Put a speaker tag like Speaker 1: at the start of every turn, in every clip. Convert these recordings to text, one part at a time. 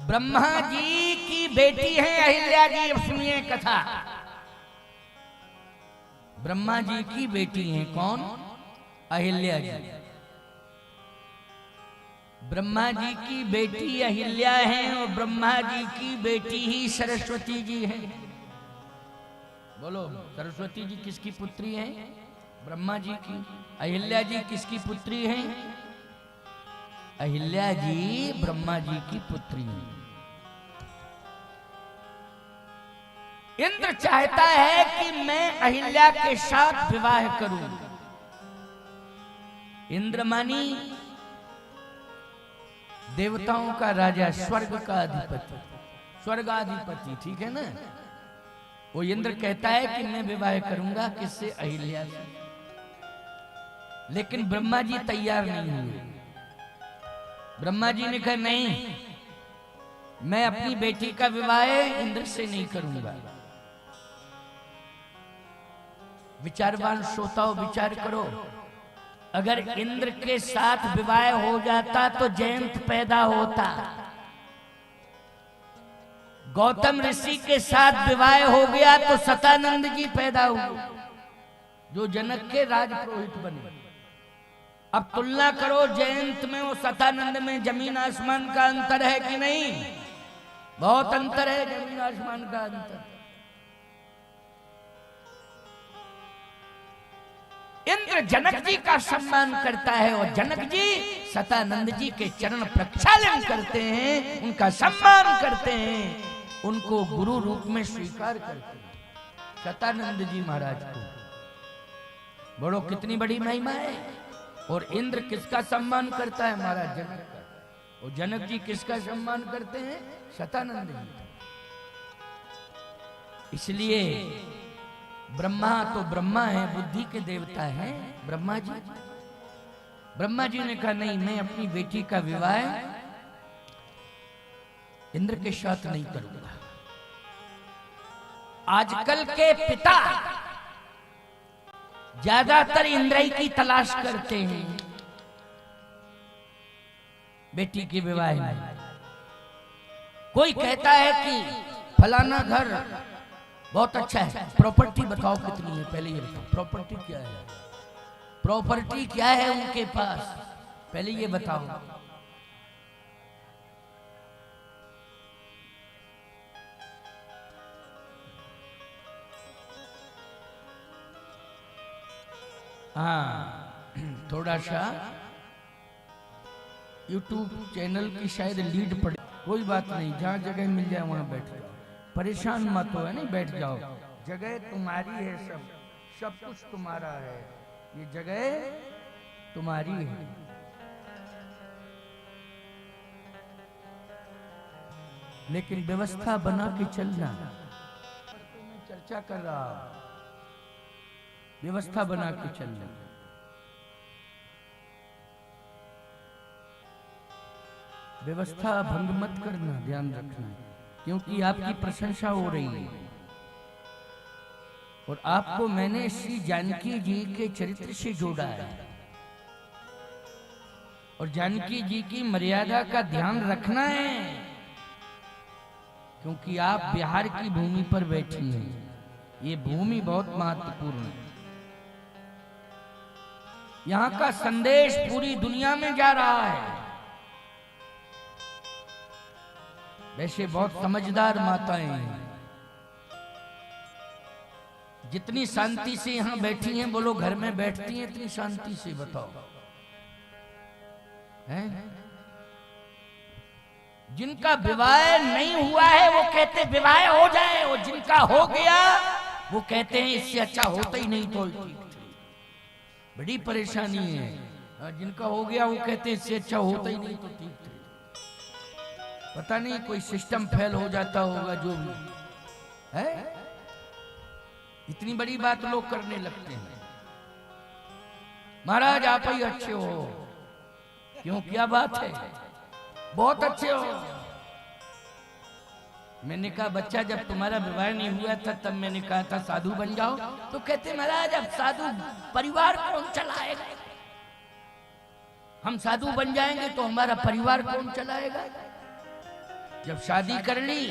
Speaker 1: ब्रह्मा जी की बेटी है अहिल्या जी। अब सुनिए कथा। ब्रह्मा जी की बेटी है कौन? अहिल्या जी। ब्रह्मा जी की बेटी अहिल्या है और ब्रह्मा जी की बेटी ही सरस्वती जी है। बोलो, सरस्वती जी किसकी पुत्री है? ब्रह्मा जी की। अहिल्या जी किसकी पुत्री है? अहिल्या जी ब्रह्मा जी की पुत्री है। इंद्र चाहता है कि मैं अहिल्या के साथ विवाह करूं। इंद्र मानी देवताओं का राजा, स्वर्ग का अधिपति, स्वर्गाधिपति, ठीक है ना। वो इंद्र कहता है कि मैं विवाह करूंगा किससे? अहिल्या से। लेकिन ब्रह्मा जी तैयार नहीं हुए। ब्रह्मा जी ने कहा नहीं, मैं अपनी बेटी का विवाह इंद्र से नहीं करूंगा। विचारवान श्रोताओं विचार करो, अगर इंद्र के साथ विवाह हो जाता तो जयंत पैदा होता। गौतम ऋषि के साथ विवाह हो गया तो सतानंद जी पैदा हुए, जो जनक के राजपुरोहित बने। अब तुलना करो, जयंत में और सतानंद में जमीन आसमान का अंतर है कि नहीं? बहुत अंतर है, जमीन आसमान का अंतर। इंद्र जनक जी का सम्मान करता है और जनक जी सतानंद जी के चरण प्रक्षालन करते हैं, उनका सम्मान करते हैं, उनको गुरु रूप में स्वीकार करते हैं सतानंद जी महाराज को। बड़ो कितनी बड़ी महिमा है। और इंद्र किसका सम्मान करता है? महाराज जनक का। और जनक जी किसका सम्मान करते हैं? सतानंद जी। इसलिए ब्रह्मा तो ब्रह्मा है, बुद्धि के देवता हैं ब्रह्मा जी। ब्रह्मा जी ने कहा नहीं, मैं अपनी बेटी का विवाह इंद्र के साथ नहीं करूंगा। आजकल के पिता ज्यादातर इंद्र की तलाश करते हैं बेटी के विवाह में। कोई कहता है कि फलाना घर बहुत अच्छा है, प्रॉपर्टी बताओ कितनी है? पहले ये बताओ, प्रॉपर्टी क्या है? प्रॉपर्टी क्या है उनके पास? पहले ये बताओ। हाँ, थोड़ा सा YouTube चैनल की शायद लीड पड़े। कोई बात नहीं, जहां जगह मिल जाए वहां बैठ जाओ, परेशान मत हो, है नहीं, बैठ जाओ। जगह तुम्हारी है, सब कुछ तुम्हारा है, ये जगह तुम्हारी है। लेकिन व्यवस्था बना के चलना। मैं चर्चा कर रहा हूं, व्यवस्था बना के चलना। व्यवस्था भंग मत करना, ध्यान रखना, क्योंकि आपकी प्रशंसा हो रही है। और आपको मैंने श्री जानकी जी के चरित्र से जोड़ा है। और जानकी जी की मर्यादा का ध्यान रखना है, क्योंकि आप बिहार की भूमि पर बैठी हैं। ये भूमि बहुत महत्वपूर्ण है। यहाँ का संदेश पूरी दुनिया में जा रहा है। वैसे बहुत समझदार माताएं हैं, जितनी शांति से यहां बैठी हैं, बोलो घर में बैठती हैं इतनी शांति से? बताओ, हैं? जिनका विवाह नहीं हुआ है वो कहते विवाह हो जाए, और जिनका हो गया वो कहते हैं इससे अच्छा होता ही नहीं तो ठीक। बड़ी परेशानी है। जिनका हो गया वो कहते हैं इससे अच्छा होता ही नहीं तो ठीक थे। पता नहीं कोई सिस्टम फेल हो जाता होगा, जो भी है। इतनी बड़ी बात लोग करने लगते हैं। महाराज आप ही अच्छे हो। क्यों, क्या बात है? बहुत अच्छे हो। मैंने कहा बच्चा जब तुम्हारा विवाह नहीं हुआ था तब मैंने कहा था साधु बन जाओ, तो कहते महाराज अब साधु परिवार कौन चलाएगा? हम साधु बन जाएंगे तो हमारा परिवार कौन चलाएगा? जब शादी कर ली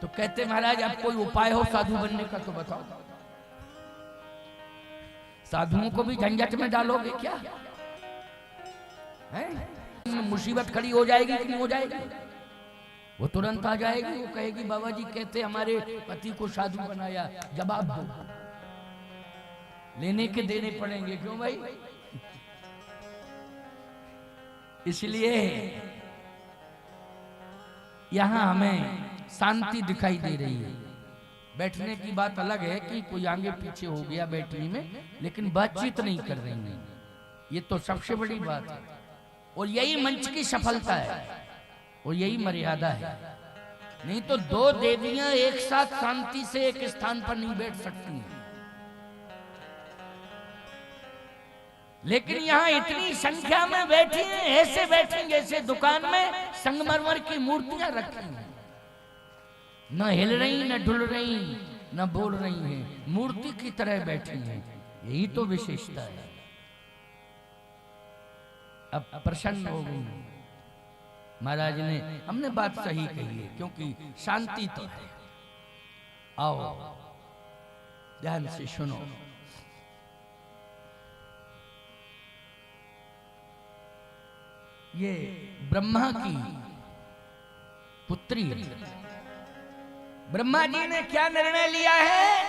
Speaker 1: तो कहते महाराज अब कोई उपाय हो साधु बनने का तो बताओ। साधुओं को भी झंझट में डालोगे क्या है? मुसीबत खड़ी हो जाएगी कि नहीं हो जाएगी? वो तुरंत आ जाएगी, वो कहेगी बाबा जी कहते हमारे पति को साधु बनाया, जवाब दो। लेने के देने पड़ेंगे, क्यों भाई? इसलिए यहां हमें शांति दिखाई दे रही है। बैठने की बात अलग है कि कोई आगे पीछे हो गया बैठने में, लेकिन बातचीत नहीं कर रही है, ये तो सबसे बड़ी बात है। और यही मंच की सफलता है और यही मर्यादा है। नहीं तो दो देवियां एक साथ शांति से एक स्थान पर नहीं बैठ सकती हैं। लेकिन यहाँ इतनी संख्या में बैठी हैं, ऐसे बैठी जैसे दुकान में संगमरमर की मूर्तियां रखी हैं, न हिल रही, न डुल रही, न बोल रही हैं, मूर्ति की तरह बैठी हैं। यही तो विशेषता है। अब प्रसन्न हो गई महाराज ने, हमने बात सही कही है, क्योंकि शांति तो है। आओ ध्यान से सुनो। ये ब्रह्मा की पुत्री, ब्रह्मा जी ने क्या निर्णय लिया है?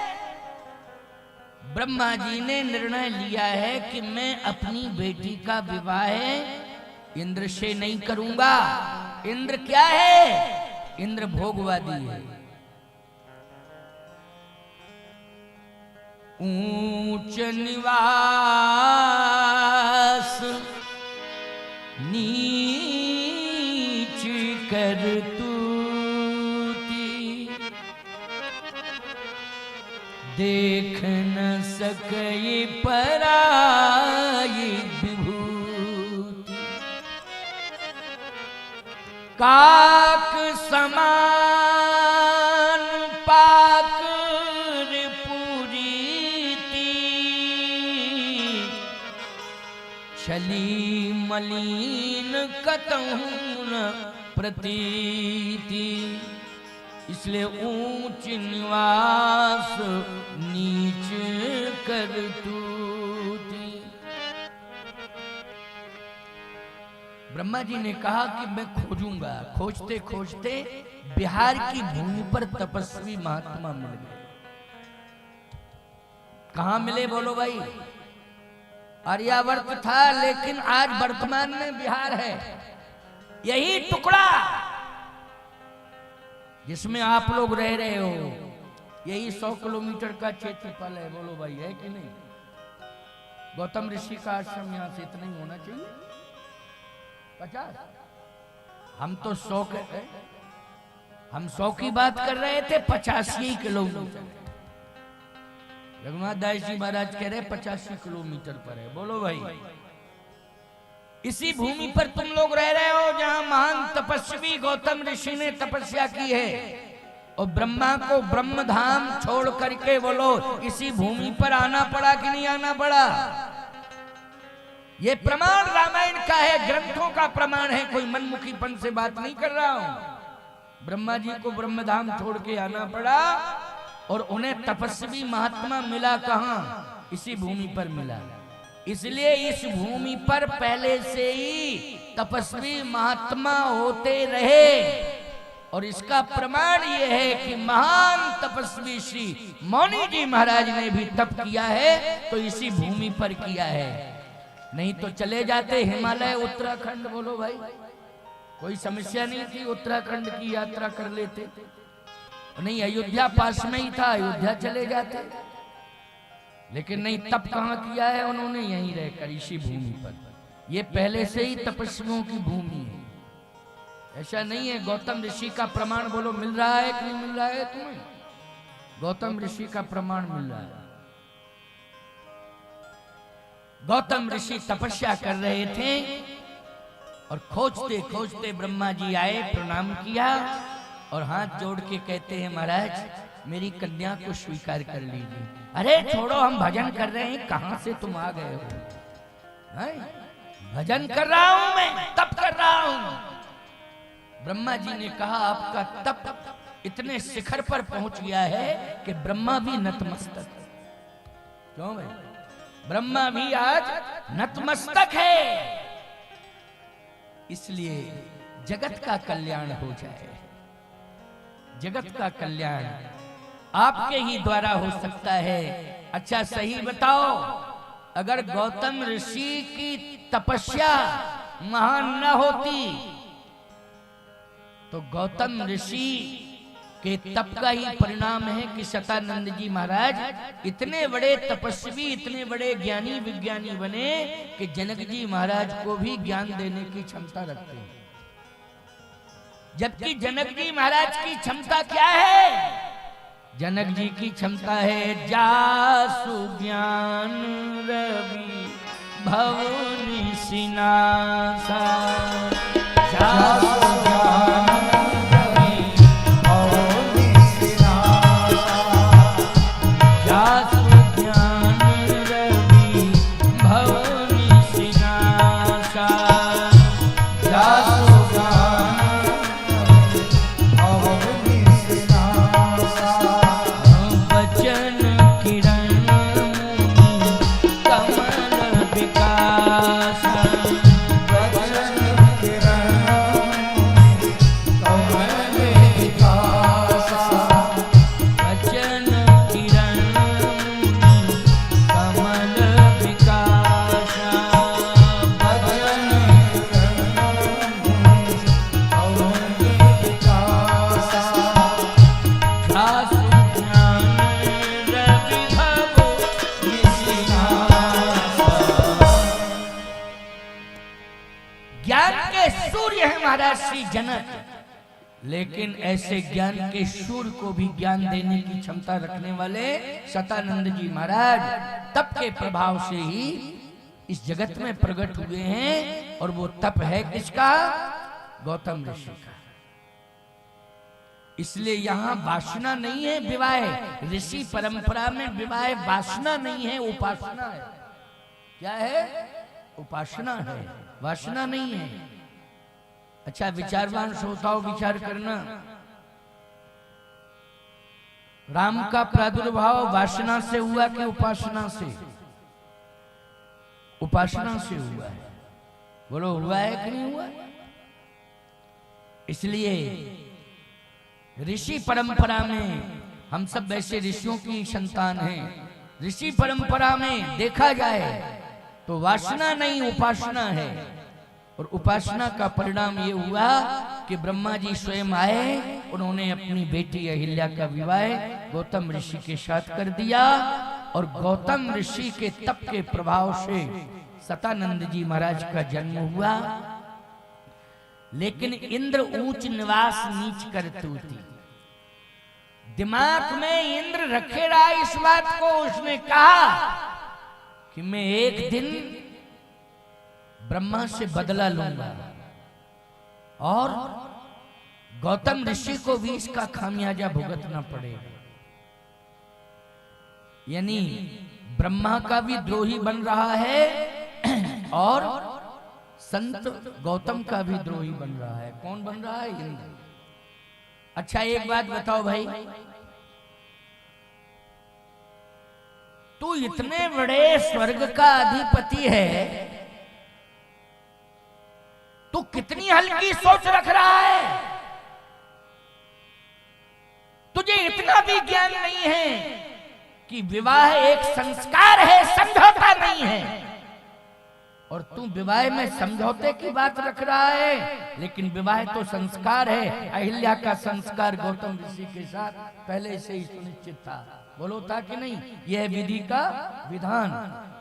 Speaker 1: ब्रह्मा जी ने निर्णय लिया है कि मैं अपनी बेटी का विवाह इंद्र से नहीं करूंगा। इंद्र क्या है? इंद्र भोगवादी है। ऊंच निवास नीच कर तूती, देख न सके पराई विभूति, काक समान पाक पुरीति, छली मलिन कतहु न प्रतीति। इसलिए ऊंच निवास नीच कर तूती। ब्रह्मा जी ने कहा कि मैं खोजूंगा। खोजते खोजते बिहार की भूमि पर तपस्वी महात्मा मिल गए। कहां मिले बोलो भाई? आर्यावर्त था, लेकिन आज वर्तमान में बिहार है। यही टुकड़ा जिसमें आप लोग रह रहे हो, यही 100 किलोमीटर का क्षेत्रफल है। बोलो भाई, है कि नहीं? गौतम ऋषि का आश्रम यहां से इतना ही होना चाहिए, 50। हम तो 100 के, हम 100 की बात कर रहे थे, 85 किलोमीटर। रघुनाथ दास जी महाराज कह रहे 85 किलोमीटर पर है। बोलो भाई, इसी भूमि पर तुम लोग रह रहे हो जहां महान तपस्वी गौतम ऋषि ने तपस्या की है। और ब्रह्मा को ब्रह्मधाम छोड़ करके बोलो इसी भूमि पर आना पड़ा कि नहीं आना पड़ा? ये प्रमाण रामायण का है, ग्रंथों का प्रमाण है, कोई मनमुखीपन से बात नहीं कर रहा हूं। ब्रह्मा जी को ब्रह्मधाम छोड़ के आना पड़ा और उन्हें तपस्वी महात्मा मिला कहां? इसी भूमि पर मिला। इसलिए इस भूमि पर पहले से ही तपस्वी महात्मा होते रहे। और इसका प्रमाण यह है कि महान तपस्वी श्री मौनी जी महाराज ने भी तप किया है तो इसी भूमि पर किया है। नहीं तो चले जाते हिमालय, उत्तराखंड। बोलो भाई, कोई समस्या नहीं थी, उत्तराखंड की यात्रा कर लेते। नहीं, अयोध्या पास में ही था, अयोध्या चले जाते। लेकिन नहीं, तप कहां किया है उन्होंने? यहीं रहकर इसी भूमि पर। ये पहले से ही तपस्वियों की भूमि है, ऐसा नहीं है। गौतम ऋषि का प्रमाण बोलो मिल रहा है कि नहीं मिल रहा है तुम्हें? गौतम ऋषि का प्रमाण मिल रहा है। गौतम ऋषि तपस्या कर रहे थे और खोजते खोजते ब्रह्मा जी आए, प्रणाम किया और हाथ जोड़ के कहते हैं महाराज मेरी कन्या को स्वीकार कर लीजिए। अरे छोड़ो, हम भजन कर रहे हैं, कहां से तुम आ गए हो? भजन कर रहा हूं मैं, तप कर रहा हूं। ब्रह्मा जी ने कहा आपका तप इतने शिखर पर पहुंच गया है कि ब्रह्मा भी नतमस्तक। क्यों भाई? ब्रह्मा भी आज नतमस्तक है। इसलिए जगत का कल्याण हो जाए। जगत का कल्याण आपके ही द्वारा हो सकता है। अच्छा सही बताओ, अगर गौतम ऋषि की तपस्या महान न होती तो गौतम ऋषि के तप का ही परिणाम है कि सतानंद जी महाराज इतने बड़े तपस्वी, इतने बड़े ज्ञानी विज्ञानी बने कि जनक जी महाराज को भी ज्ञान देने की क्षमता रखते हैं। जबकि जनक जी महाराज की क्षमता क्या है? जनक जी की क्षमता है जासु ज्ञान रवि भवनि सिनासा। जासु ज्ञान रवि भवनि सिनासा। जासु ज्ञान रवि भवनि सिनासा। जासु ज्ञान भवनि सिनासा। बचन किरण कमल विकास। बचन किरण कमल विकास। बचन किरण कमल विकास। बचन ज्ञान के सूर्य है महाराज श्री जनक, लेकिन ऐसे ज्ञान के सूर्य को भी ज्ञान देने की क्षमता रखने वाले सतानंद जी महाराज तप के प्रभाव से ही इस जगत में प्रकट हुए हैं। और वो तप है किसका? गौतम ऋषि का। इसलिए यहाँ वासना नहीं है, विवाह। ऋषि परंपरा में विवाह वासना नहीं है, उपासना है। क्या है? उपासना है, वासना नहीं है। अच्छा विचारवान श्रोताओं विचार करना, राम का प्रादुर्भाव वासना से हुआ कि उपासना से? उपासना से हुआ है। बोलो हुआ है कि नहीं हुआ? इसलिए ऋषि परंपरा में हम सब वैसे ऋषियों की संतान हैं। ऋषि परंपरा में देखा जाए तो वासना नहीं उपासना है। और उपासना का परिणाम ये हुआ कि ब्रह्मा जी स्वयं आए, उन्होंने अपनी बेटी अहिल्या का विवाह गौतम ऋषि के साथ कर दिया। और गौतम ऋषि के तप के प्रभाव से सतानंद जी महाराज का जन्म हुआ। लेकिन इंद्र ऊंच निवास नीच कर तूती, दिमाग में इंद्र रखे रहा इस बात को। उसने कहा कि मैं एक दिन ब्रह्मा से बदला लूंगा और गौतम ऋषि को भी इसका खामियाजा भुगतना पड़ेगा। यानी ब्रह्मा का भी द्रोही बन रहा है और संत गौतम का भी द्रोही बन रहा है। कौन बन रहा है? इंद्र। अच्छा एक बात बताओ भाई, तू इतने बड़े स्वर्ग का अधिपति है, तू कितनी हल्की सोच रख रहा है? तुझे इतना भी ज्ञान नहीं है कि विवाह एक संस्कार है, समझौता नहीं है। और तू विवाह में समझौते की बात रख रहा है, लेकिन विवाह तो संस्कार है। अहिल्या का संस्कार गौतम ऋषि के साथ पहले से ही सुनिश्चित था। बोलो था कि नहीं? यह विधि का विधान।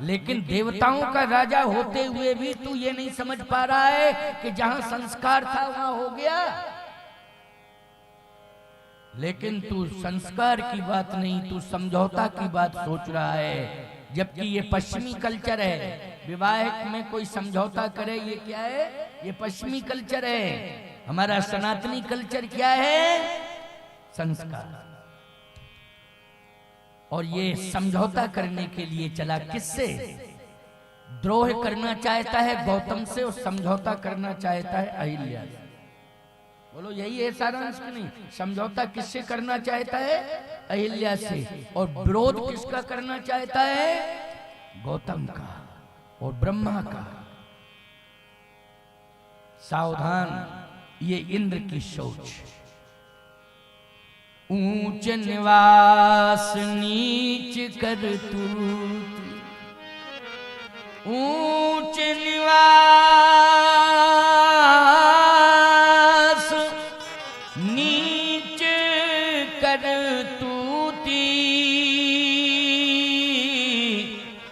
Speaker 1: लेकिन देवताओं का राजा होते हुए भी तू ये नहीं समझ पा रहा है कि जहां संस्कार था वहां हो गया। लेकिन तू संस्कार की बात नहीं, तू समझौता की बात सोच रहा है। जबकि ये पश्चिमी कल्चर है, विवाह में कोई समझौता करे ये क्या है? ये पश्चिमी कल्चर है। हमारा सनातनी कल्चर क्या है? संस्कार। और ये समझौता करने के लिए चला किससे? द्रोह करना चाहता है गौतम से और समझौता करना चाहता है अहिल्या से। बोलो यही है सारांश की नहीं? समझौता किससे करना चाहता है? अहिल्या से। और विरोध किसका करना चाहता है? गौतम का और ब्रह्मा का। सावधान, ये इंद्र की सोच। ऊंच निवास नीच कर तू, ऊंच निवास नीच कर तूती,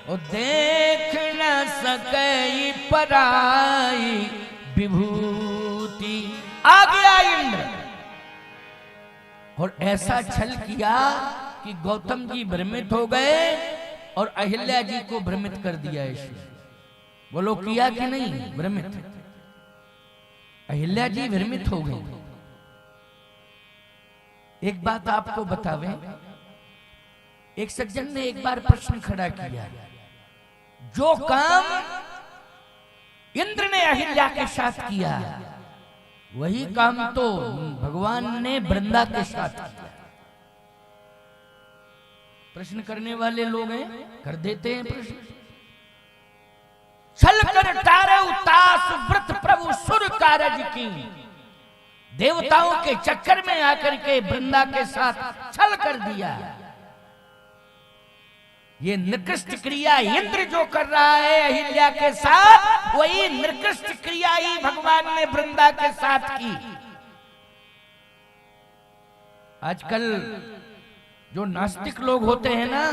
Speaker 1: और देख न सके पराई विभूति। आ गया इंद्र और ऐसा छल किया कि गौतम जी भ्रमित हो गए और अहिल्या जी को भ्रमित कर दिया इसने। बोलो किया कि नहीं भ्रमित? अहिल्या जी भ्रमित हो गई। एक बात आपको बतावे, एक सज्जन ने एक बार प्रश्न खड़ा किया, जो काम इंद्र ने अहिल्या के साथ किया वही काम तो भगवान ने वृंदा के साथ किया। प्रश्न करने वाले लोग हैं, कर देते हैं प्रश्न। छल कर टारे उतास व्रत प्रभु सुर कारज की। देवताओं के चक्कर में आकर के वृंदा के साथ छल कर दिया। ये निकृष्ट क्रिया इंद्र जो कर रहा है अहिल्या के साथ, वही निकृष्ट क्रिया ही भगवान ने वृंदा के साथ की। आजकल जो नास्तिक लोग होते हैं ना,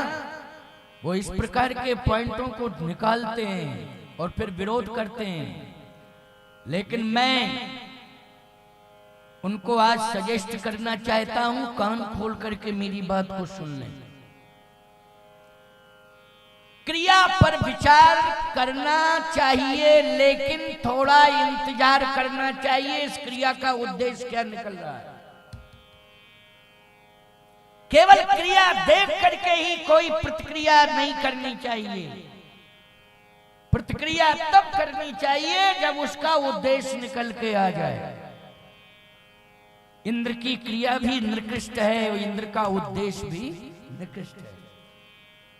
Speaker 1: वो इस प्रकार के पॉइंटों को निकालते हैं और फिर विरोध करते हैं। लेकिन मैं उनको आज सजेस्ट करना चाहता हूं, कान खोल करके मेरी बात को सुन लें। क्रिया पर विचार करना चाहिए, लेकिन थोड़ा इंतजार करना चाहिए इस क्रिया का उद्देश्य क्या निकल रहा है। केवल क्रिया देख करके ही कोई प्रतिक्रिया नहीं करनी चाहिए। प्रतिक्रिया तब करनी चाहिए जब उसका उद्देश्य निकल के आ जाए। इंद्र की क्रिया भी निकृष्ट है, इंद्र का उद्देश्य भी निकृष्ट है।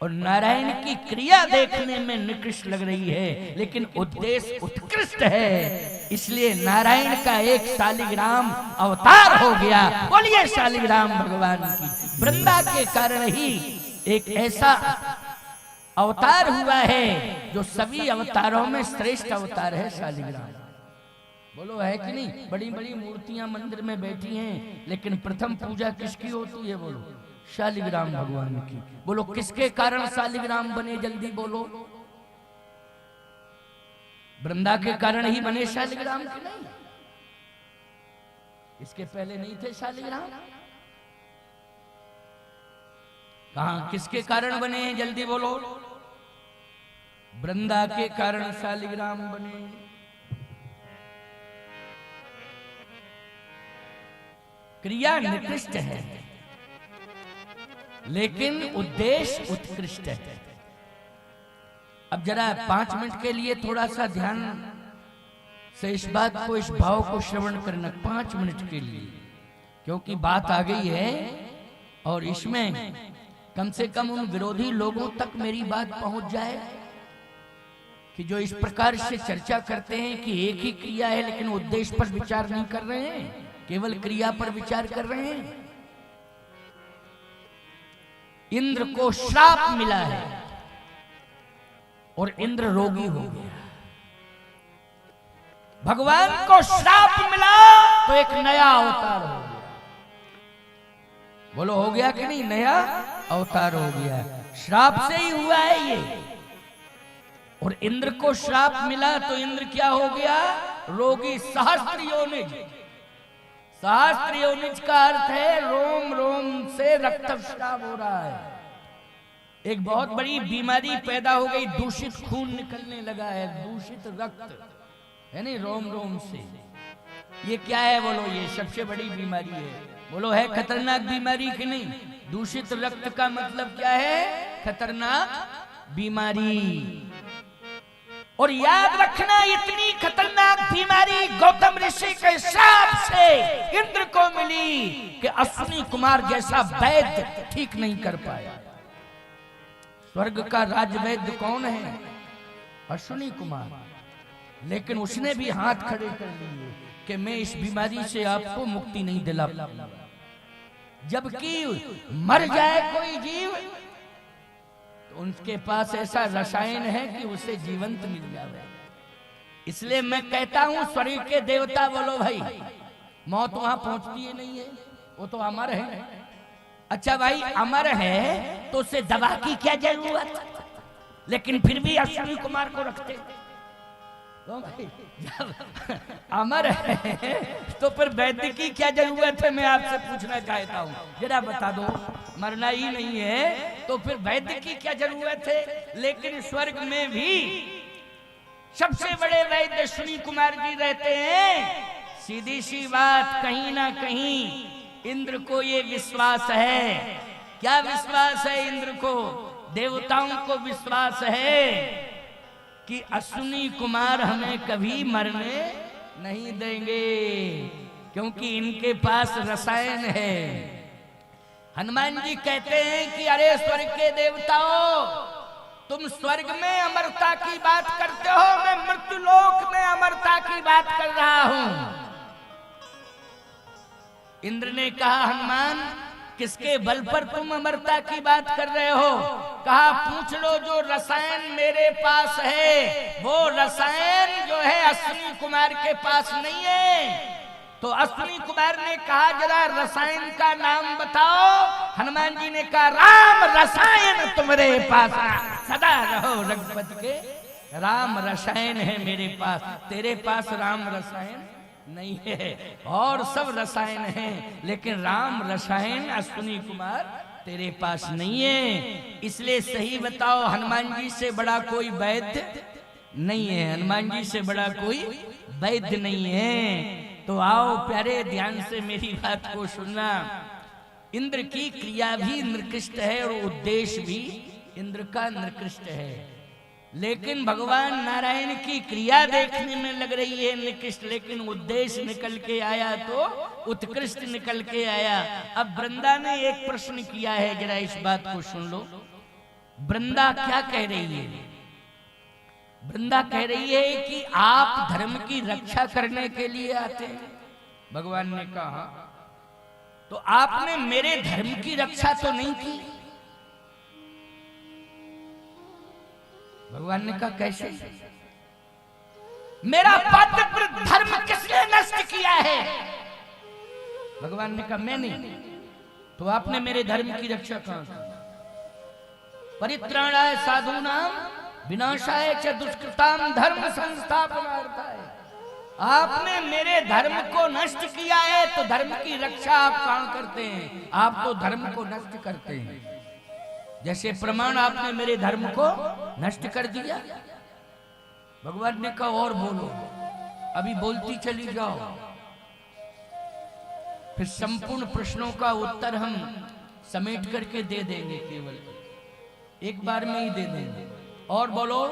Speaker 1: और नारायण की क्रिया देखने में निकृष्ट लग रही है, लेकिन उद्देश्य उत्कृष्ट है। इसलिए नारायण का एक शालिग्राम अवतार हो गया। बोलिए शालिग्राम भगवान की। वृंदा के कारण ही एक ऐसा अवतार हुआ है जो सभी अवतारों में श्रेष्ठ अवतार है, शालिग्राम। बोलो है कि नहीं? बड़ी बड़ी मूर्तियां मंदिर में बैठी हैं, लेकिन प्रथम पूजा किसकी होती है? बोलो शालिग्राम भगवान की। बोलो किसके कारण शालिग्राम बने? जल्दी बोलो। वृंदा के कारण ही बने शालिग्राम की नहीं? इसके पहले नहीं थे शालिग्राम? कहां किसके कारण बने हैं? जल्दी बोलो। वृंदा के कारण शालिग्राम बने। क्रिया निकृष्ट है, लेकिन उद्देश्य उत्कृष्ट है। अब जरा 5 मिनट के लिए थोड़ा सा ध्यान से इस बात को, इस भाव को श्रवण करना 5 मिनट के लिए, क्योंकि बात आ गई है और इसमें कम से कम उन विरोधी लोगों तक मेरी बात पहुंच जाए कि जो इस प्रकार से चर्चा करते हैं कि एक ही क्रिया है लेकिन उद्देश्य पर विचार नहीं कर रहे हैं, केवल क्रिया पर विचार कर रहे हैं। इंद्र को श्राप मिला है और इंद्र रोगी हो गया। भगवान को श्राप मिला तो एक नया अवतार हो गया। बोलो हो गया कि नहीं? नया अवतार हो गया। श्राप से ही हुआ है ये। और इंद्र को श्राप मिला तो इंद्र क्या हो गया? रोगी। सहस्त्र योनिज। सहस्त्र योनिज का अर्थ है रोम रोम से रक्तस्राव हो रहा है। एक बहुत बड़ी बीमारी पैदा हो गई, दूषित खून निकलने लगा है, दूषित रक्त है नहीं, रोम रोम से। ये क्या है? बोलो ये सबसे बड़ी बीमारी है। बोलो है खतरनाक बीमारी कि नहीं? दूषित रक्त का मतलब क्या है? खतरनाक बीमारी। और याद रखना, इतनी खतरनाक बीमारी गौतम ऋषि के श्राप से इंद्र को मिली कि अश्विनी कुमार जैसा वैद्य ठीक नहीं कर पाया। स्वर्ग का राजवैद्य कौन है? अश्विनी कुमार। लेकिन उसने भी हाथ खड़े कर लिए कि मैं इस बीमारी से आपको मुक्ति नहीं दिला पाऊंगा। जबकि मर जाए कोई जीव तो उनके पास ऐसा रसायन है कि उसे जीवंत मिल जाए। इसलिए मैं कहता हूं, स्वर्ग के देवता बोलो भाई, मौत वहां पहुंचती है नहीं है, वो तो अमर है। अच्छा भाई, अमर है तो उसे दवा की क्या जरूरत? लेकिन फिर भी अश्विनी कुमार को रखते। तो भाई जब अमर है तो फिर वैद्य की क्या जरूरत है? मैं आपसे पूछना चाहता हूँ, जरा बता दो। मरना ही नहीं है तो फिर वैद्य की क्या जरूरत है? लेकिन स्वर्ग में भी सबसे बड़े वैद्य अश्विनी कुमार जी रहते हैं। सीधी सी बात, कहीं ना कहीं इंद्र को ये विश्वास है। क्या विश्वास है इंद्र को? देवताओं को विश्वास है कि अश्विनी कुमार हमें कभी मरने नहीं देंगे, क्योंकि इनके पास रसायन है। हनुमान जी कहते हैं कि अरे स्वर्ग के देवताओं, तुम स्वर्ग में अमरता की बात करते हो, मैं मृत्युलोक में अमरता की बात कर रहा हूं। इंद्र ने कहा, हनुमान किसके बल पर तुम अमरता की बात कर रहे हो? कहा, पूछ लो, जो रसायन मेरे पास है वो रसायन जो है अश्विनी कुमार के पास नहीं है। तो अश्विनी कुमार ने कहा, जरा रसायन का नाम बताओ। हनुमान जी ने कहा, राम रसायन तुम्हारे पास, सदा रहो रघुपति के राम रसायन है मेरे पास। तेरे पास राम रसायन नहीं है, और सब रसायन हैं, लेकिन राम रसायन अश्विनी कुमार तेरे पास नहीं है। इसलिए सही बताओ, हनुमान जी से बड़ा कोई वैद्य नहीं है, हनुमान जी से बड़ा कोई वैद्य नहीं है। तो आओ प्यारे, ध्यान से मेरी बात को सुनना। इंद्र की क्रिया भी निकृष्ट है और उद्देश्य भी इंद्र का निकृष्ट है। लेकिन भगवान नारायण की क्रिया देखने में लग रही है निकृष्ट, लेकिन उद्देश्य निकल के आया तो उत्कृष्ट निकल के आया। अब वृंदा ने एक प्रश्न किया है, जरा इस बात को सुन लो। वृंदा क्या कह रही है? वृंदा कह रही है कि आप धर्म की रक्षा करने के लिए आते हैं। भगवान ने कहा, तो आपने मेरे धर्म की रक्षा तो नहीं की। भगवान ने कहा, कैसे? मेरा पातिव्र धर्म किसने नष्ट किया है? भगवान ने कहा, मैं नहीं। तो आपने मेरे धर्म की रक्षा कहां की? परित्राणाय साधूनाम विनाशाय च दुष्कृताम धर्म संस्थापनार्थाय। आपने मेरे धर्म को नष्ट किया है, तो धर्म की रक्षा आप कहां करते हैं? आप तो धर्म को नष्ट करते हैं। जैसे प्रमाण आपने मेरे धर्म को नष्ट कर दिया। भगवान ने कहा, और बोलो, अभी बोलती चली जाओ, फिर संपूर्ण प्रश्नों का उत्तर हम समेट करके दे देंगे, केवल एक बार में ही दे देंगे। और बोलो।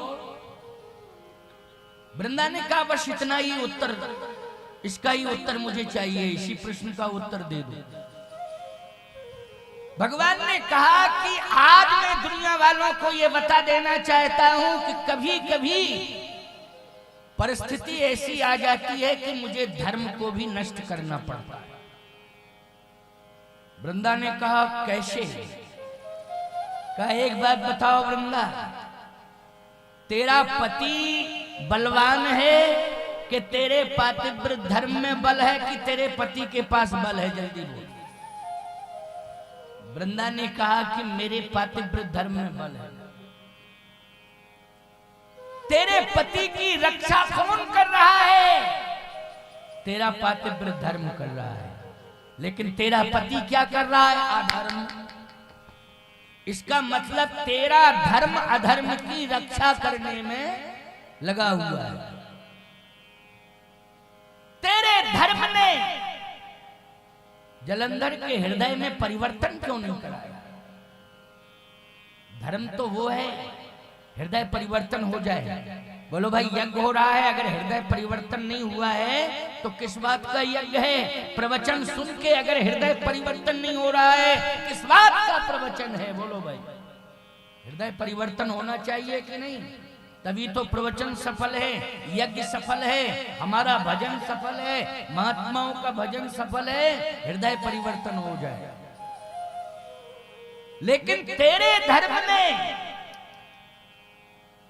Speaker 1: वृंदा ने कहा, बस इतना ही उत्तर, इसका ही उत्तर मुझे चाहिए, इसी प्रश्न का उत्तर दे दो। भगवान ने कहा कि आज मैं दुनिया वालों को यह बता देना चाहता हूं कि कभी कभी परिस्थिति ऐसी आ जाती है कि मुझे धर्म को भी नष्ट करना पड़ता है। वृंदा ने कहा, कैसे? कहा, एक बात बताओ वृंदा, तेरा पति बलवान है कि तेरे पातिव्र धर्म में बल है, कि तेरे पति के पास बल है? जल्दी बोल। वृंदा ने कहा कि मेरे पातिव्र धर्म में बल है। तेरे पति की रक्षा कौन कर रहा है? तेरा पातिव्र धर्म कर रहा है। लेकिन तेरा पति क्या कर रहा है? अधर्म। इसका मतलब तेरा धर्म अधर्म की रक्षा करने में लगा हुआ है। तेरे धर्म ने जलंधर के हृदय में परिवर्तन क्यों नहीं कराया? धर्म तो वो है हृदय परिवर्तन हो जाए, बोलो भाई यज्ञ हो रहा है, अगर हृदय परिवर्तन नहीं हुआ है तो किस बात का यज्ञ है? प्रवचन सुन के अगर हृदय परिवर्तन नहीं हो रहा है, किस बात का प्रवचन है? बोलो भाई, हृदय परिवर्तन होना चाहिए कि नहीं? तभी तो प्रवचन सफल है, यज्ञ सफल है, हमारा भजन सफल है, महात्माओं का भजन सफल है, हृदय परिवर्तन हो जाए। लेकिन तेरे धर्म ने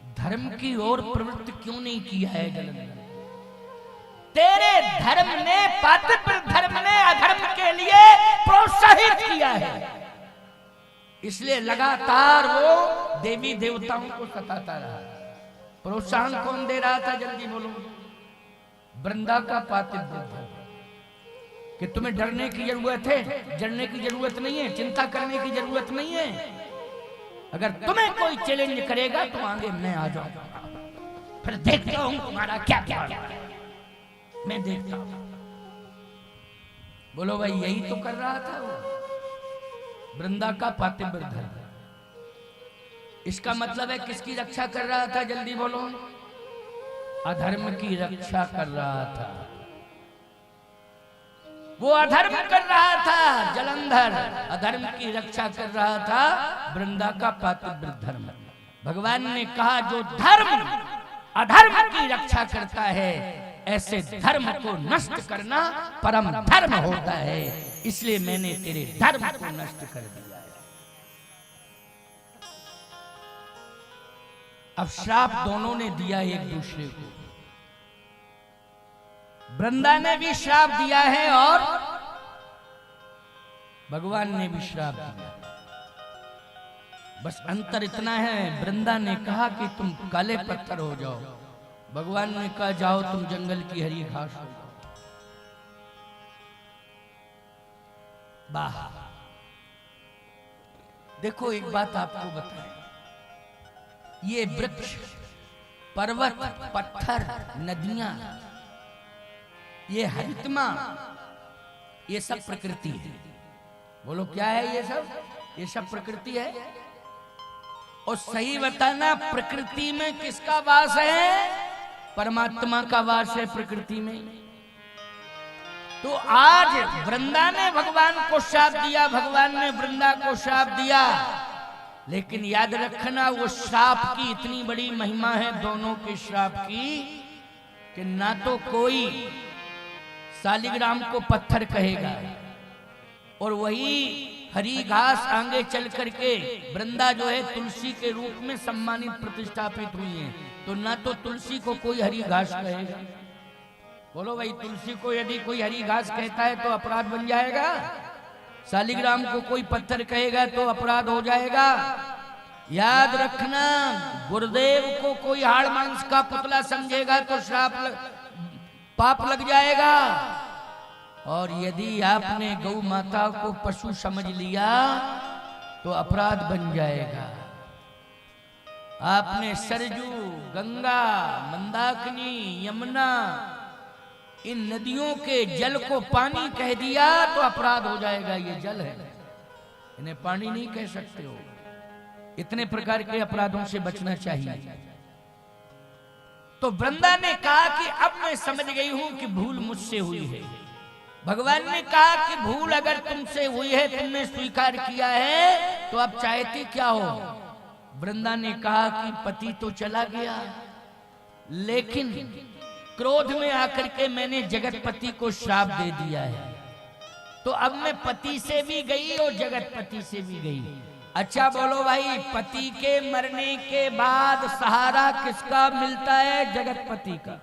Speaker 1: धर्म की ओर प्रवृत्त क्यों नहीं किया है जलंधर? तेरे धर्म ने, पातिव्रत धर्म ने अधर्म के लिए प्रोत्साहित किया है, इसलिए लगातार वो देवी देवताओं को सताता रहा। प्रोत्साहन कौन दे रहा था? जल्दी बोलो। वृंदा का पातिव्रत धर्म, कि तुम्हें डरने की जरूरत है, डरने की जरूरत नहीं है, चिंता करने की जरूरत नहीं है। अगर तुम्हें कोई चैलेंज करेगा तो आगे मैं आ जाऊंगा, फिर देखता हूं तुम्हारा क्या क्या मैं देखता हूं। बोलो भाई, यही तो कर रहा था वो वृंदा का पातिव्रत धर्म। इसका मतलब है किसकी रक्षा कर रहा था? जल्दी बोलो। अधर्म की रक्षा कर रहा था। वो अधर्म कर रहा था जलंधर, अधर्म की रक्षा कर रहा था वृंदा का पातिव्रत धर्म। भगवान ने कहा जो धर्म अधर्म की रक्षा करता है, ऐसे धर्म को नष्ट करना परम धर्म होता है, इसलिए मैंने तेरे धर्म को नष्ट कर दिया है। अब श्राप दोनों ने दिया एक दूसरे को। वृंदा ने भी श्राप दिया है और भगवान ने भी श्राप दिया। बस अंतर इतना है, वृंदा ने कहा कि तुम काले पत्थर हो जाओ, भगवान ने कहा जाओ तुम जंगल की हरी घास हो जाओ। वाह! देखो एक बात आपको बताएं, ये वृक्ष, पर्वत, पत्थर, नदियां, ये हरितमा, ये सब प्रकृति है। बोलो क्या है ये सब? ये सब प्रकृति है। और सही बताना, प्रकृति में किसका वास है? परमात्मा का वास है प्रकृति में। तो आज वृंदा ने भगवान को श्राप दिया, भगवान ने वृंदा को श्राप दिया, लेकिन याद रखना वो श्राप की इतनी बड़ी महिमा है दोनों के श्राप की, कि ना तो कोई शालिग्राम को पत्थर कहेगा, और वही हरी घास आगे चल करके वृंदा जो है तुलसी के रूप में सम्मानित प्रतिष्ठापित हुई है, तो ना तो तुलसी को कोई हरी घास कहेगा। बोलो भाई, तुलसी को यदि कोई हरी घास कहता है तो अपराध बन जाएगा, शालिग्राम को कोई पत्थर कहेगा तो अपराध हो जाएगा। याद रखना, गुरुदेव को कोई हाड़ मांस का पुतला समझेगा तो पाप लग जाएगा, और यदि आपने गौ माता को पशु समझ लिया तो अपराध बन जाएगा। आपने सरजू, गंगा, मंदाकिनी, यमुना, इन नदियों के जल को पानी कह दिया तो अपराध हो जाएगा। ये जल है, इन्हें पानी नहीं कह सकते हो। इतने प्रकार के अपराधों से बचना चाहिए। तो वृंदा ने कहा कि अब मैं समझ गई हूं कि भूल मुझसे हुई है। भगवान ने कहा कि भूल अगर तुमसे हुई है, तुमने स्वीकार किया है, तो अब चाहती क्या हो? वृंदा ने कहा कि पति तो चला गया, लेकिन क्रोध में आकर के मैंने जगतपति को श्राप दे दिया है, तो अब मैं पति से भी गई और जगतपति से भी गई। अच्छा बोलो भाई, पति के मरने के बाद सहारा किसका मिलता है? जगतपति का।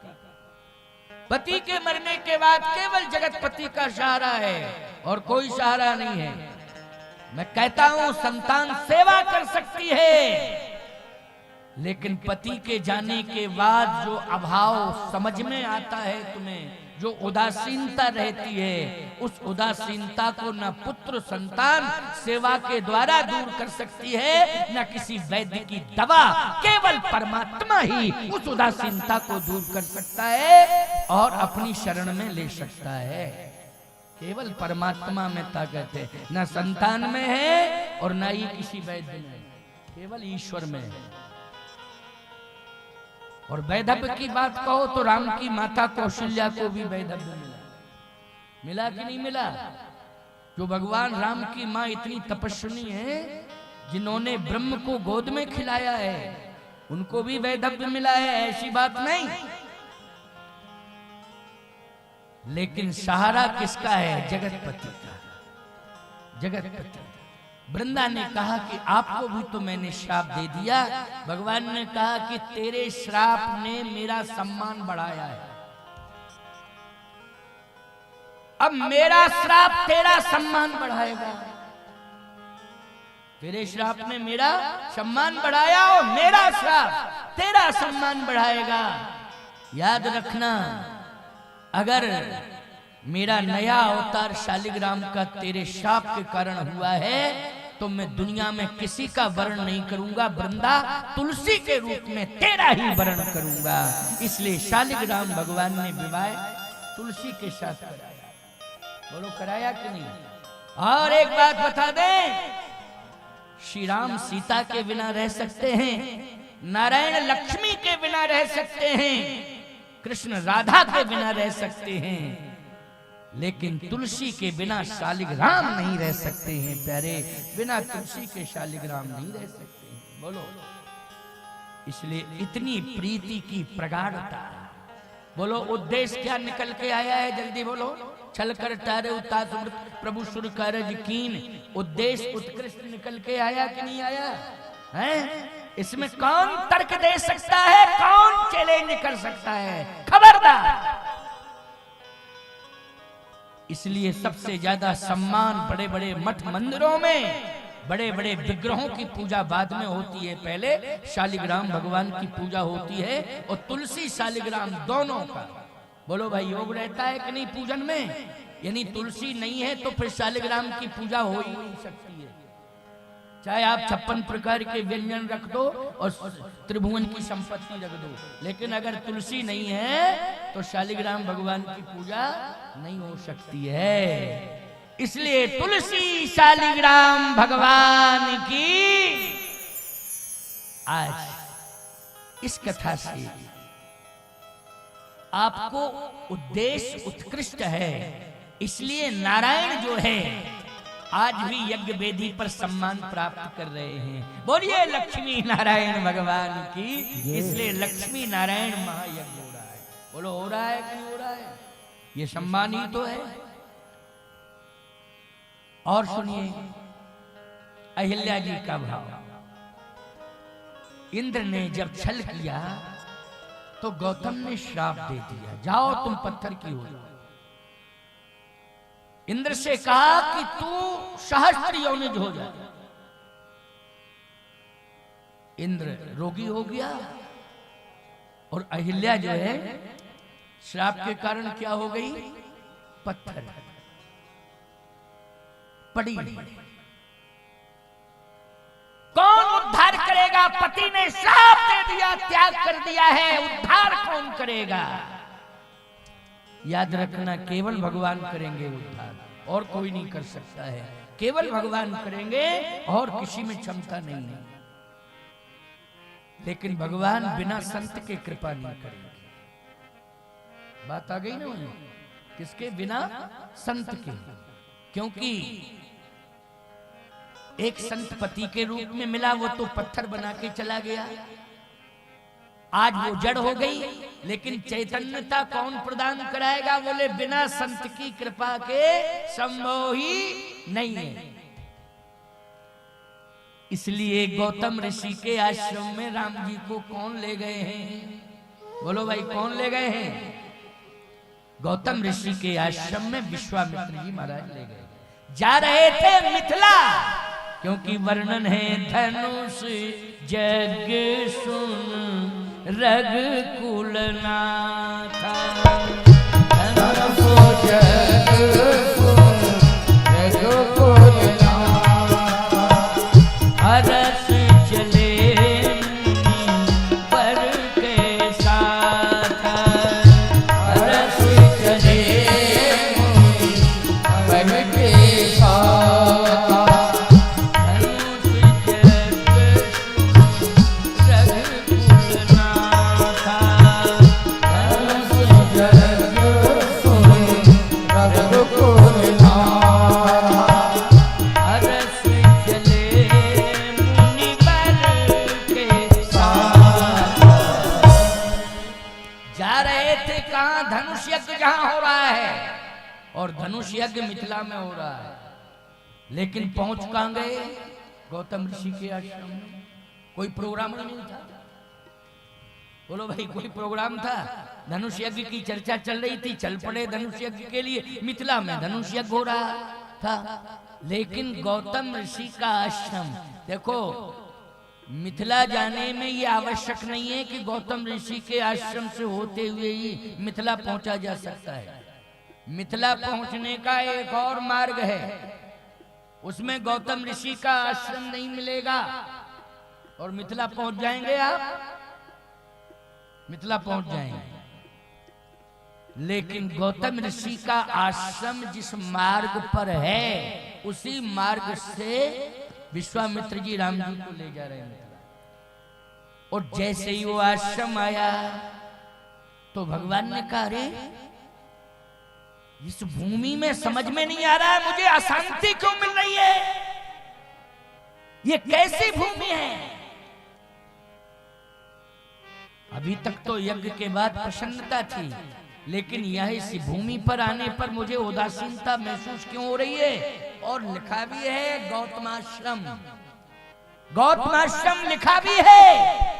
Speaker 1: पति के मरने के बाद केवल जगतपति का सहारा है और कोई सहारा नहीं है। मैं कहता हूं संतान सेवा कर सकती है, लेकिन पति के जाने के बाद जो अभाव समझ में आता है तुम्हें, जो उदासीनता रहती है, उस उदासीनता को न पुत्र संतान सेवा के द्वारा दूर कर सकती है, न किसी वैद्य की दवा, केवल परमात्मा ही उस उदासीनता को दूर कर सकता है और अपनी शरण में ले सकता है। केवल परमात्मा में ताकत है, न संतान में है और न ही किसी वैद्य में, केवल ईश्वर में है। और वैधव्य की बात कहो तो राम की माता कौशल्या को भी वैधव्य मिला। मिला कि नहीं मिला? जो भगवान राम की माँ इतनी तपस्विनी है, जिन्होंने ब्रह्म को गोद में खिलाया है, उनको भी वैधव्य मिला है, ऐसी बात नहीं। लेकिन सहारा किसका है? जगतपति का। जगतपति वृंदा ने कहा कि आपको भी तो मैंने श्राप दे दिया। भगवान ने कहा कि तेरे श्राप ने मेरा सम्मान बढ़ाया है, अब मेरा श्राप तेरा सम्मान बढ़ाएगा। तेरे श्राप ने मेरा सम्मान बढ़ाया और मेरा श्राप तेरा सम्मान बढ़ाएगा। याद रखना, अगर मेरा नया अवतार शालिग्राम का तेरे शाप के कारण हुआ है तो मैं दुनिया में किसी का वर्ण नहीं करूंगा, वृंदा तुलसी के रूप में तेरा ही वर्ण करूंगा। इसलिए शालिग्राम भगवान ने विवाह तुलसी के साथ कराया। बोलो कराया कि नहीं? और एक बात बता दें, श्री राम सीता के बिना रह सकते हैं, नारायण लक्ष्मी के बिना रह सकते हैं, कृष्ण राधा के बिना रह सकते हैं, लेकिन तुलसी के बिना शालिग्राम नहीं रह सकते हैं। प्यारे, बिना तुलसी के शालिग्राम नहीं रह सकते हैं। बोलो, इसलिए इतनी प्रीति की प्रगाढ़ता। बोलो, उद्देश्य क्या निकल के आया है? जल्दी बोलो। छल कर तारे उतास प्रभु सुर कारज कीन। उद्देश्य उत्कृष्ट निकल के आया कि नहीं आया है? इसमें कौन तर्क दे सकता है? कौन चैलेंज कर सकता है? खबरदार। इसलिए सबसे ज्यादा सम्मान बड़े बड़े मठ मंदिरों में बड़े बड़े विग्रहों की पूजा बाद में होती है, पहले शालिग्राम भगवान की पूजा होती है। और तुलसी शालिग्राम दोनों का, बोलो भाई, योग रहता है कि नहीं पूजन में? यानी तुलसी नहीं है तो फिर शालिग्राम की पूजा हो ही नहीं सकती है। चाहे आप 56 प्रकार के व्यंजन रख दो और त्रिभुवन की संपत्ति रख दो, लेकिन अगर तुलसी नहीं है तो शालिग्राम भगवान की पूजा नहीं हो सकती है। इसलिए तुलसी शालिग्राम भगवान की आज इस कथा से आपको उद्देश्य उत्कृष्ट है। इसलिए नारायण जो है आज भी यज्ञ वेदी पर सम्मान प्राप्त कर रहे हैं। बोलिए लक्ष्मी नारायण भगवान की। इसलिए लक्ष्मी नारायण महायज्ञ हो रहा है। बोलो, हो रहा है कि हो रहा है? ये सम्मान ही तो है। और सुनिए अहिल्या जी का भाव। इंद्र ने जब छल किया तो गौतम ने श्राप दे दिया, जाओ तुम पत्थर की हो जाओ। इंद्र से कहा कि तू सहस्त्र योनिज हो जा। इंद्र रोगी हो गया और अहिल्या जो है श्राप के कारण क्या हो गई? पत्थर पड़ी। कौन उद्धार करेगा? पति ने श्राप दे दिया, त्याग कर दिया है, उद्धार कौन करेगा? याद रखना, केवल भगवान करेंगे उद्धार, और कोई नहीं कर सकता है। केवल भगवान करेंगे और किसी में क्षमता नहीं है। लेकिन भगवान बिना संत के कृपा नहीं करेंगे। बात आ गई ना वहीं? किसके बिना? संत के। क्योंकि एक संत पति के रूप में मिला, वो तो पत्थर बना के चला गया, आज वो जड़ हो गई, लेकिन चैतन्यता कौन प्रदान कराएगा? बोले बिना संत की कृपा के संभव ही नहीं है। इसलिए गौतम ऋषि के आश्रम में राम जी को कौन ले गए हैं? बोलो भाई, कौन ले गए हैं? गौतम ऋषि के आश्रम में विश्वामित्र जी महाराज ले गए। जा रहे थे मिथिला, क्योंकि वर्णन है धनुष जग सुन रघुकुल नाथा। धनुष जग सुन रघुकुल नाथा, हरस चले पर के साथ, हरस चले पर के साथ। धनुष जग सुन रघुकुल नाथा, जहां हो रहा है और धनुष यज्ञ मिथिला में हो रहा है। लेकिन पहुंच कहां गए? गौतम ऋषि के आश्रम में। कोई प्रोग्राम नहीं था। बोलो भाई, कोई प्रोग्राम था? धनुष यज्ञ की चर्चा चल रही थी, चल पड़े धनुष यज्ञ के लिए। मिथिला में धनुष यज्ञ हो रहा था। लेकिन गौतम ऋषि का आश्रम देखो, मिथिला जाने में ये आवश्यक नहीं है कि गौतम ऋषि के आश्रम से होते हुए ही मिथिला पहुंचा जा सकता है। मिथिला पहुंचने का एक और मार्ग है, उसमें गौतम ऋषि का आश्रम नहीं मिलेगा और मिथिला पहुंच जाएंगे आप, मिथिला पहुंच जाएंगे। लेकिन गौतम ऋषि का आश्रम जिस मार्ग पर है, उसी मार्ग से विश्वामित्र जी राम जी को ले जा रहे हैं। और जैसे ही वो आश्रम आया तो भगवान ने कहा, अरे इस भूमि में समझ में नहीं आ रहा है मुझे, अशांति क्यों मिल रही है? ये कैसी भूमि है? अभी तक तो यज्ञ के बाद प्रसन्नता थी, लेकिन यह इस भूमि पर आने पर मुझे उदासीनता महसूस क्यों हो रही है? और लिखा भी है गौतमाश्रम, गौतमाश्रम लिखा भी है।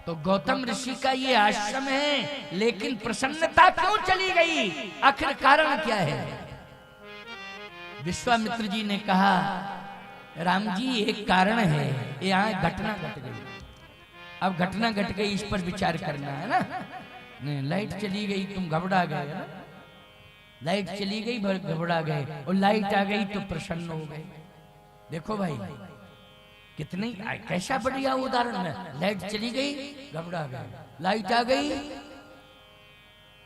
Speaker 1: तो गौतम ऋषि का ये आश्रम है, लेकिन प्रसन्नता क्यों चली गई? आखिर कारण क्या है? विश्वामित्र जी ने कहा, राम जी एक कारण है, यहाँ घटना घट गई। अब घटना घट गई, इस पर विचार करना है ना। नहीं, लाइट चली गई, तुम घबरा गए ना। लाइट चली गई, घबरा गए, और लाइट आ गई तो प्रसन्न हो गए। देखो भाई, कितनी कैसा बढ़िया उदाहरण है। लाइट चली गई, घबरा गए, लाइट आ गई,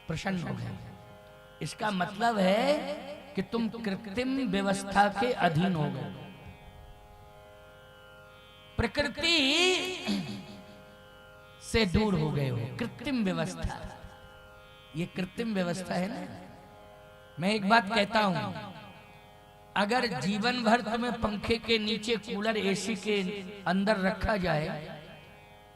Speaker 1: प्रसन्न हो गए। इसका मतलब है कि तुम कृत्रिम व्यवस्था के अधीन हो गए। प्रकृति से दूर हो गए हो। कृत्रिम व्यवस्था, ये कृत्रिम व्यवस्था है ना। मैं एक बात कहता हूं, अगर जीवन भर तुम्हें पंखे के नीचे, कूलर, एसी के अंदर रखा जाए